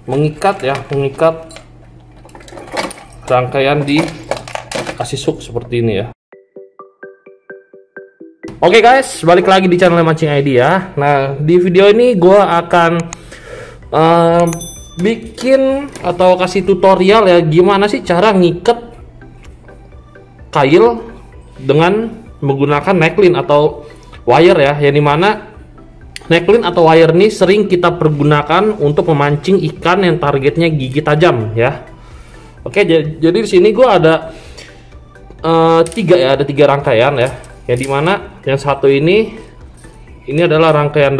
mengikat rangkaian di kasih hook seperti ini ya. Oke guys, balik lagi di channel Mancing ID ya. Nah, di video ini gue akan bikin atau kasih tutorial ya, gimana sih cara ngikat kail dengan menggunakan necklin atau wire ya, yang dimana necklin atau wire ini sering kita pergunakan untuk memancing ikan yang targetnya gigi tajam ya. Oke, jadi di sini gue ada ada tiga rangkaian ya, yang dimana yang satu ini adalah rangkaian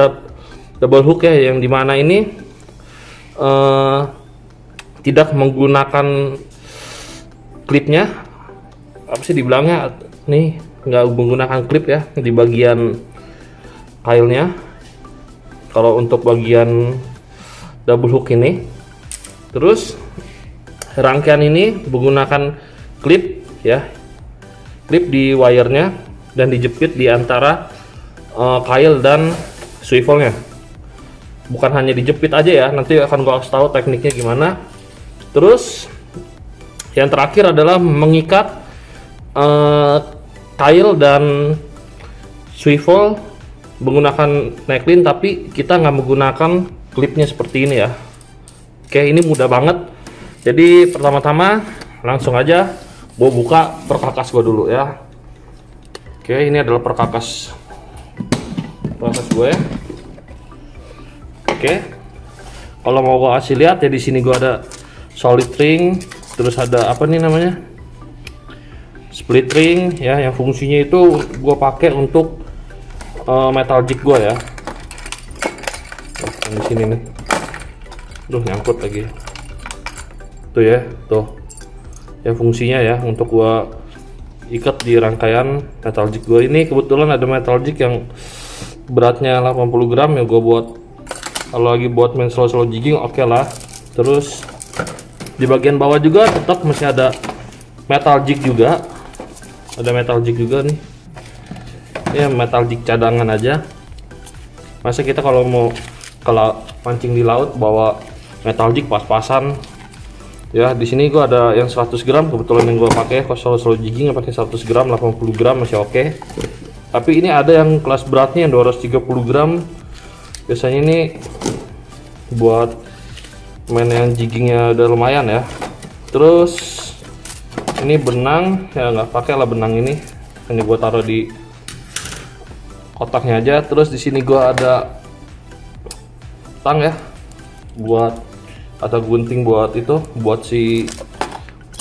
double hook ya, yang dimana ini tidak menggunakan klipnya, apa sih dibilangnya nih, nggak menggunakan klip ya di bagian kailnya. Kalau untuk bagian double hook ini, terus rangkaian ini menggunakan klip ya, klip di wirenya dan dijepit di antara kail dan swivelnya. Bukan hanya dijepit aja ya, nanti akan gua kasih tahu tekniknya gimana. Terus yang terakhir adalah mengikat kail dan swivel menggunakan necklin, tapi kita nggak menggunakan klipnya seperti ini ya. Oke, ini mudah banget. Jadi pertama-tama langsung aja gue buka perkakas gue dulu ya. Oke, ini adalah perkakas gue. Oke, kalau mau gue kasih lihat ya, di sini gue ada solid ring, terus ada apa nih namanya, split ring ya, yang fungsinya itu gue pakai untuk metal jig gue ya. Di sini nih, nyangkut lagi tuh ya, tuh ya fungsinya ya untuk gua ikat di rangkaian metal jig gue ini. Kebetulan ada metal jig yang beratnya 80 gram ya, gua buat kalau lagi buat main slow jigging oke lah. Terus di bagian bawah juga tetap masih ada metal jig juga, nih ya, metal jig cadangan aja. Masa kita kalau mancing di laut bawa metal jig pas-pasan ya. Di sini gua ada yang 100 gram kebetulan yang gua pakai, kalau slow jigging pakai 100 gram, 80 gram masih oke. Tapi ini ada yang kelas beratnya yang 230 gram. Biasanya ini buat main yang jiggingnya udah lumayan ya. Terus ini benang ya, nggak pakai lah benang ini gua taruh di kotaknya aja. Terus di sini gua ada tang ya, buat atau gunting buat itu, buat si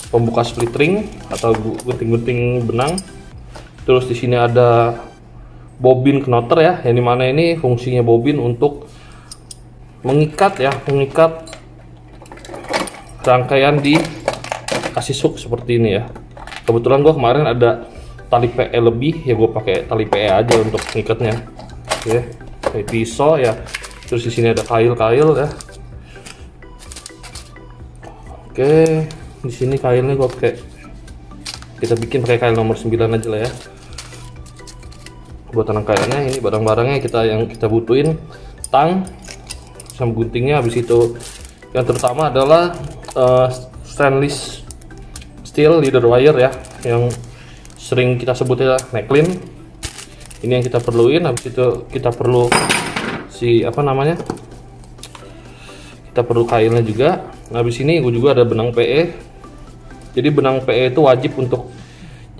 pembuka split ring atau gunting-gunting benang. Terus di sini ada bobin knotter ya, yang dimana ini fungsinya bobin untuk mengikat rangkaian di kasih hook seperti ini ya. Kebetulan gua kemarin ada tali PE lebih ya, gue pakai tali PE aja untuk ngikatnya ya, kayak pisau ya. Terus di sini ada kail-kail ya. Oke, di sini kailnya gue pakai, kita bikin pakai kail nomor 9 aja lah ya buat rangkaiannya. Ini barang-barangnya yang kita butuhin, tang sama guntingnya. Habis itu yang terutama adalah stainless steel leader wire ya, yang sering kita sebut ya necklin. Ini yang kita perluin. Habis itu kita perlu kita perlu kailnya juga. Nah, habis ini gue juga ada benang PE. Jadi benang PE itu wajib untuk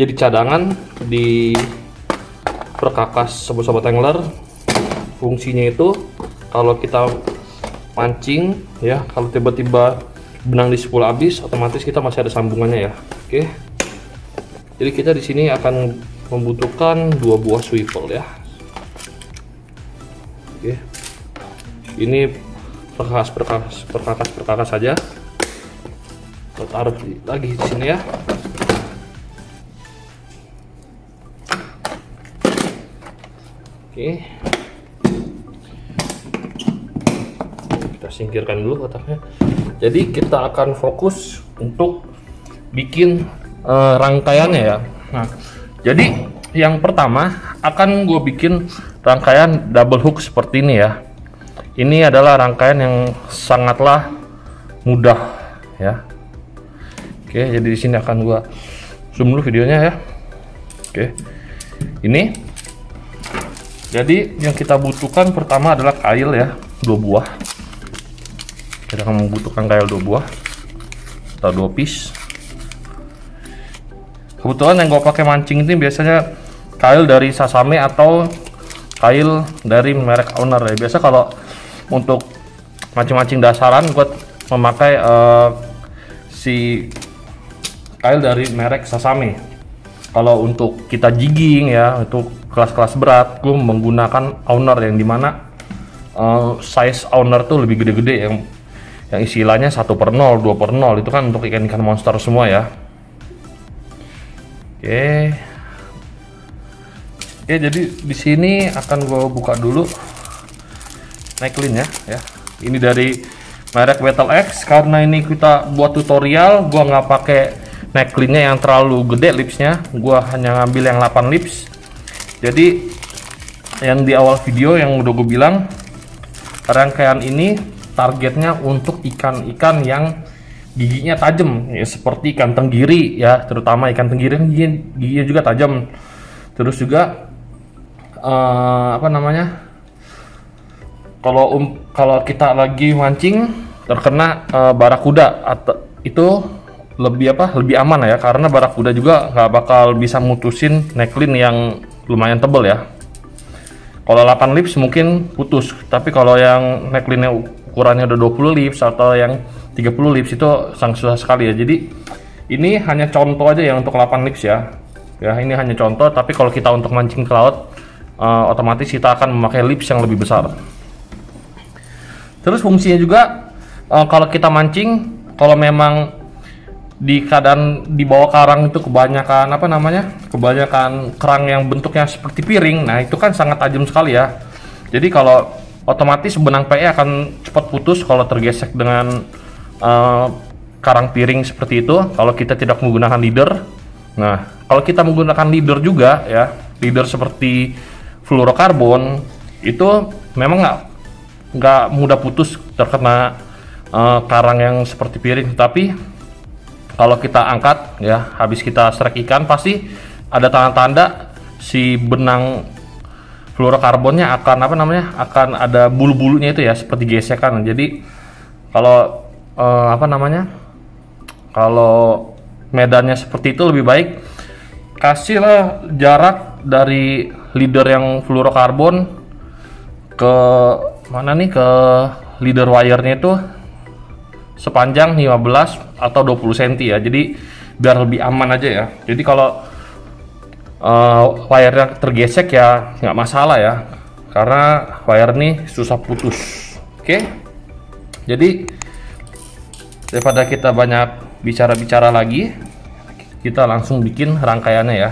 jadi cadangan di perkakas sobat-sobat angler. Fungsinya itu kalau kita mancing ya, kalau tiba-tiba benang di spool habis, otomatis kita masih ada sambungannya ya. Oke, jadi kita di sini akan membutuhkan 2 buah swivel ya. Oke, ini perkakas saja. Kita taruh lagi di sini ya. Oke, kita singkirkan dulu kotaknya. Jadi kita akan fokus untuk bikin rangkaiannya ya. Nah, jadi yang pertama akan gue bikin rangkaian double hook seperti ini ya. Ini adalah rangkaian yang sangatlah mudah ya. Oke, jadi di sini akan gua zoom dulu videonya ya. Oke, ini jadi yang kita butuhkan pertama adalah kail ya, 2 buah. Kita akan membutuhkan kail 2 buah atau 2 piece. Kebetulan yang gue pakai mancing ini biasanya kail dari Sasame atau kail dari merek Owner ya. Biasa kalau untuk mancing-mancing dasaran gue memakai si kail dari merek Sasame. Kalau untuk kita jigging ya, untuk kelas-kelas berat, gue menggunakan Owner yang dimana size Owner tuh lebih gede-gede, yang istilahnya 1/0, 2/0 itu kan untuk ikan-ikan monster semua ya. Oke, jadi di sini akan gue buka dulu necklin ya. Ini dari merek Battle X. Karena ini kita buat tutorial, gue nggak pakai necklinnya yang terlalu gede lipsnya. Gue hanya ngambil yang 8 lips. Jadi yang di awal video yang udah gue bilang, rangkaian ini targetnya untuk ikan-ikan yang giginya tajam ya, seperti ikan tenggiri ya, terutama ikan tenggiri giginya juga tajam. Terus juga apa namanya, kalau kita lagi mancing terkena barakuda atau itu lebih aman ya, karena barakuda juga nggak bakal bisa mutusin necklin yang lumayan tebel ya. Kalau 8 lips mungkin putus, tapi kalau yang necklinnya ukurannya udah 20 lips atau yang 30 lips itu sangat susah sekali ya. Jadi ini hanya contoh aja ya untuk 8 lips ya. Ya, ini hanya contoh, tapi kalau kita untuk mancing ke laut otomatis kita akan memakai lips yang lebih besar. Terus fungsinya juga kalau kita mancing, kalau memang di keadaan di bawah karang itu kebanyakan kebanyakan kerang yang bentuknya seperti piring, nah itu kan sangat tajam sekali ya. Jadi kalau otomatis benang PE akan cepat putus kalau tergesek dengan karang piring seperti itu, kalau kita tidak menggunakan leader. Nah, kalau kita menggunakan leader juga ya, leader seperti fluorokarbon itu memang nggak mudah putus terkena karang yang seperti piring. Tapi kalau kita angkat ya, habis kita strike ikan, pasti ada tanda-tanda si benang fluorokarbonnya akan akan ada bulu-bulunya itu ya, seperti gesekan. Jadi kalau kalau medannya seperti itu, lebih baik kasihlah jarak dari leader yang fluorokarbon ke ke leader wire-nya itu sepanjang 15 atau 20 cm ya. Jadi biar lebih aman aja ya. Jadi kalau wire-nya tergesek ya nggak masalah ya, karena wire ini susah putus. Oke, jadi daripada kita banyak bicara-bicara lagi, kita langsung bikin rangkaiannya ya.